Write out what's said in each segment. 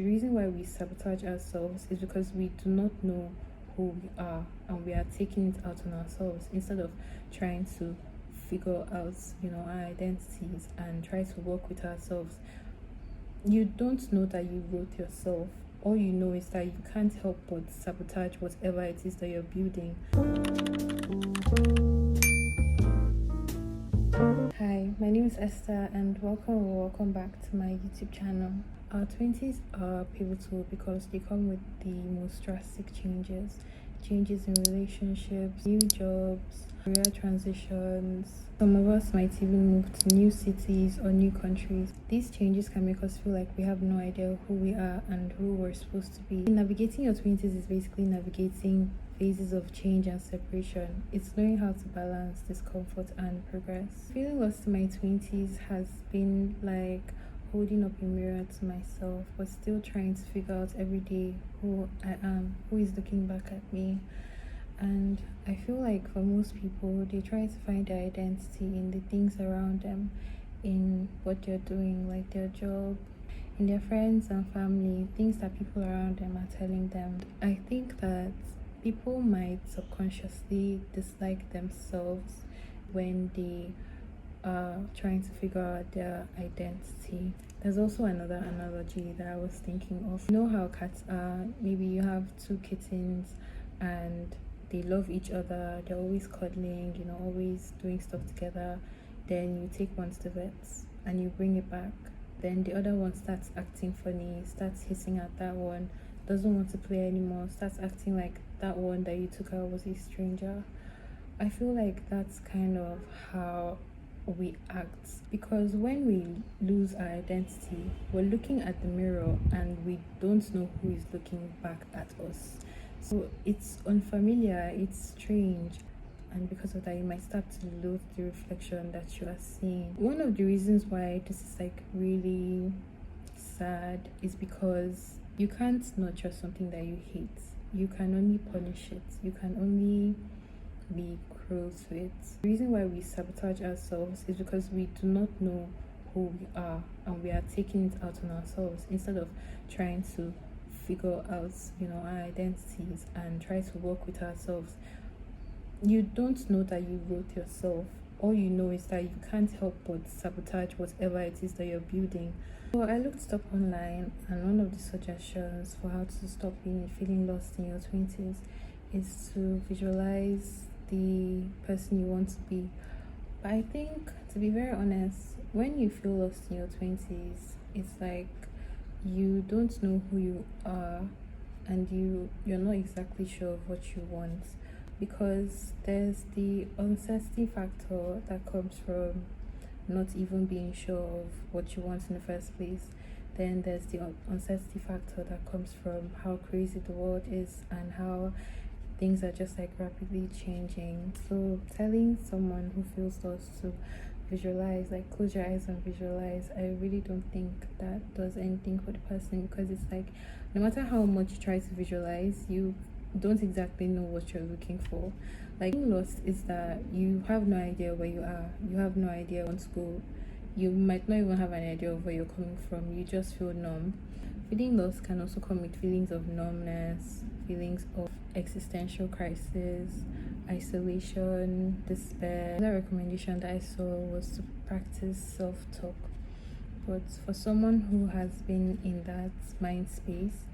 The reason why we sabotage ourselves is because we do not know who we are, and we are taking it out on ourselves instead of trying to figure out, our identities and try to work with ourselves. You don't know that you wrote yourself. All you know is that you can't help but sabotage whatever it is that you're building. Hi, my name is Esther, and welcome back to my YouTube channel. Our 20s are pivotal because they come with the most drastic changes in relationships, new jobs, career transitions. Some of us might even move to new cities or new countries. These changes can make us feel like we have no idea who we are and who we're supposed to be. Navigating your 20s is basically navigating phases of change and separation. It's knowing how to balance discomfort and progress. Feeling lost in my 20s has been like holding up a mirror to myself, but still trying to figure out every day who I am, who is looking back at me. And I feel like for most people, they try to find their identity in the things around them, in what they're doing, like their job, in their friends and family, things that people around them are telling them. I think that people might subconsciously dislike themselves when they are trying to figure out their identity. There's also another analogy that I was thinking of. You know how cats are? Maybe you have two kittens and they love each other, they're always cuddling, always doing stuff together. Then you take one to the vets and you bring it back. Then the other one starts acting funny, starts hissing at that one, doesn't want to play anymore, starts acting like that one that you took out was a stranger. I feel like that's kind of how we act, because when we lose our identity, we're looking at the mirror and we don't know who is looking back at us. So it's unfamiliar, it's strange, and because of that you might start to loathe the reflection that you are seeing. One of the reasons why this is like really sad is because you can't nurture something that you hate. You can only punish it. You can only be cruel to it. The reason why we sabotage ourselves is because we do not know who we are, and we are taking it out on ourselves instead of trying to figure out, our identities and try to work with ourselves. You don't know that you wrote yourself. All you know is that you can't help but sabotage whatever it is that you're building. So I looked up online, and one of the suggestions for how to stop feeling lost in your 20s is to visualize the person you want to be. But I think, to be very honest, when you feel lost in your 20s, it's like you don't know who you are, and you're not exactly sure of what you want, because there's the uncertainty factor that comes from not even being sure of what you want in the first place. Then there's the uncertainty factor that comes from how crazy the world is and how things are just like rapidly changing. So telling someone who feels lost to visualize, like close your eyes and visualize, I really don't think that does anything for the person, because it's like no matter how much you try to visualize, you don't exactly know what you're looking for. Like, being lost is that you have no idea where you are, you have no idea where you want to go, you might not even have an idea of where you're coming from, you just feel numb. Feeling lost can also come with feelings of numbness, feelings of existential crisis, isolation, despair. Another recommendation that I saw was to practice self-talk. But for someone who has been in that mind space,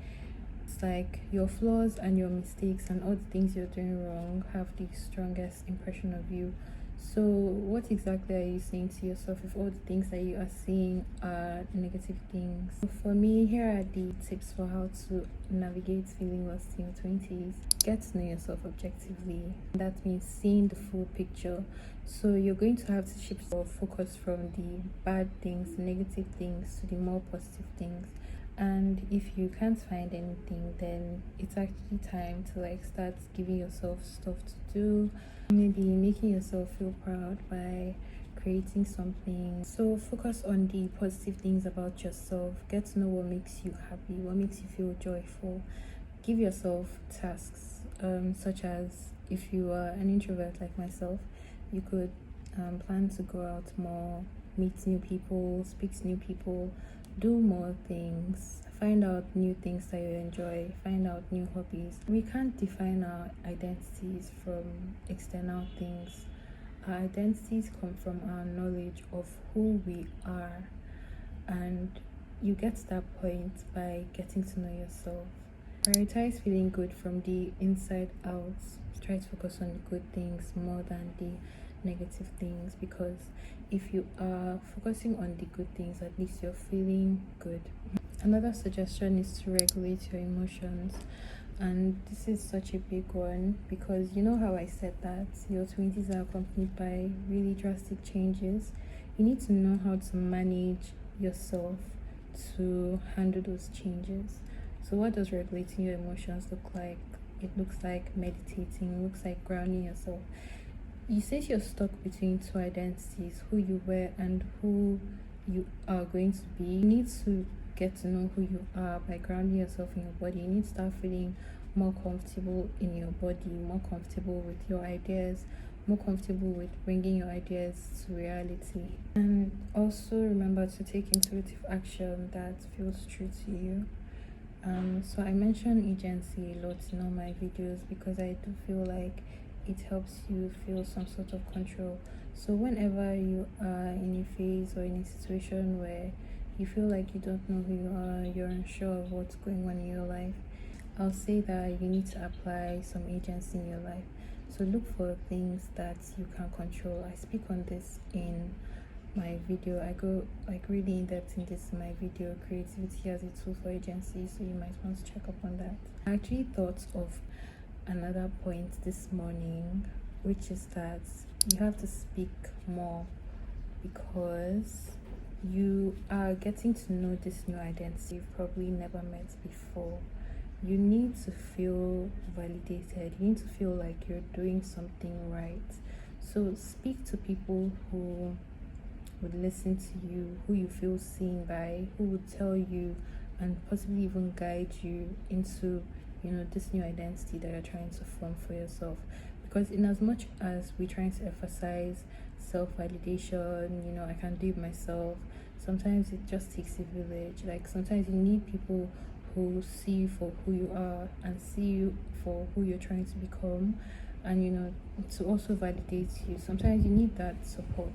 it's like your flaws and your mistakes and all the things you're doing wrong have the strongest impression of you. So what exactly are you saying to yourself if all the things that you are seeing are negative things? For me, here are the tips for how to navigate feeling lost in your 20s. Get to know yourself objectively. That means seeing the full picture. So you're going to have to shift your focus from the bad things, negative things, to the more positive things. And if you can't find anything, then it's actually time to start giving yourself stuff to do, maybe making yourself feel proud by creating something. So focus on the positive things about yourself. Get to know what makes you happy, what makes you feel joyful. Give yourself tasks, such as, if you are an introvert like myself, you could plan to go out more, meet new people, speak to new people, do more things, find out new things that you enjoy, find out new hobbies. We can't define our identities from external things. Our identities come from our knowledge of who we are, and you get to that point by getting to know yourself. Prioritize feeling good from the inside out. Try to focus on the good things more than the negative things, because if you are focusing on the good things, at least you're feeling good. Another suggestion is to regulate your emotions, and this is such a big one, because you know how I said that your 20s are accompanied by really drastic changes. You need to know how to manage yourself to handle those changes. So what does regulating your emotions look like? It looks like meditating, it looks like grounding yourself. You say you're stuck between two identities, who you were and who you are going to be. You need to get to know who you are by grounding yourself in your body. You need to start feeling more comfortable in your body, more comfortable with your ideas, more comfortable with bringing your ideas to reality. And also remember to take intuitive action that feels true to you. So I mention agency a lot in all my videos because I do feel like it helps you feel some sort of control. So whenever you are in a phase or in a situation where you feel like you don't know who you are, you're unsure of what's going on in your life, I'll say that you need to apply some agency in your life. So look for things that you can control. I speak on this in my video. I go like really in depth in this in my video, creativity as a tool for agency, so you might want to check up on that. I actually thought of another point this morning, which is that you have to speak more, because you are getting to know this new identity you've probably never met before. You need to feel validated, you need to feel like you're doing something right. So speak to people who would listen to you, who you feel seen by, who would tell you and possibly even guide you into, this new identity that you're trying to form for yourself. Because in as much as we're trying to emphasize self-validation, I can do it myself, sometimes it just takes a village. Like sometimes you need people who see you for who you are and see you for who you're trying to become, and to also validate you. Sometimes you need that support.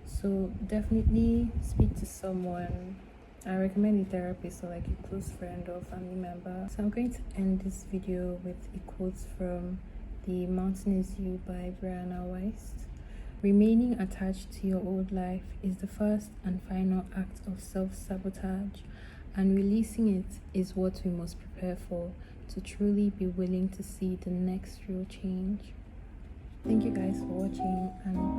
So definitely speak to someone. I recommend a therapist or like a close friend or family member. So I'm going to end this video with a quote from The Mountain Is You by Brianna Weiss. Remaining attached to your old life is the first and final act of self-sabotage, and releasing it is what we must prepare for to truly be willing to see the next real change. Thank you guys for watching, and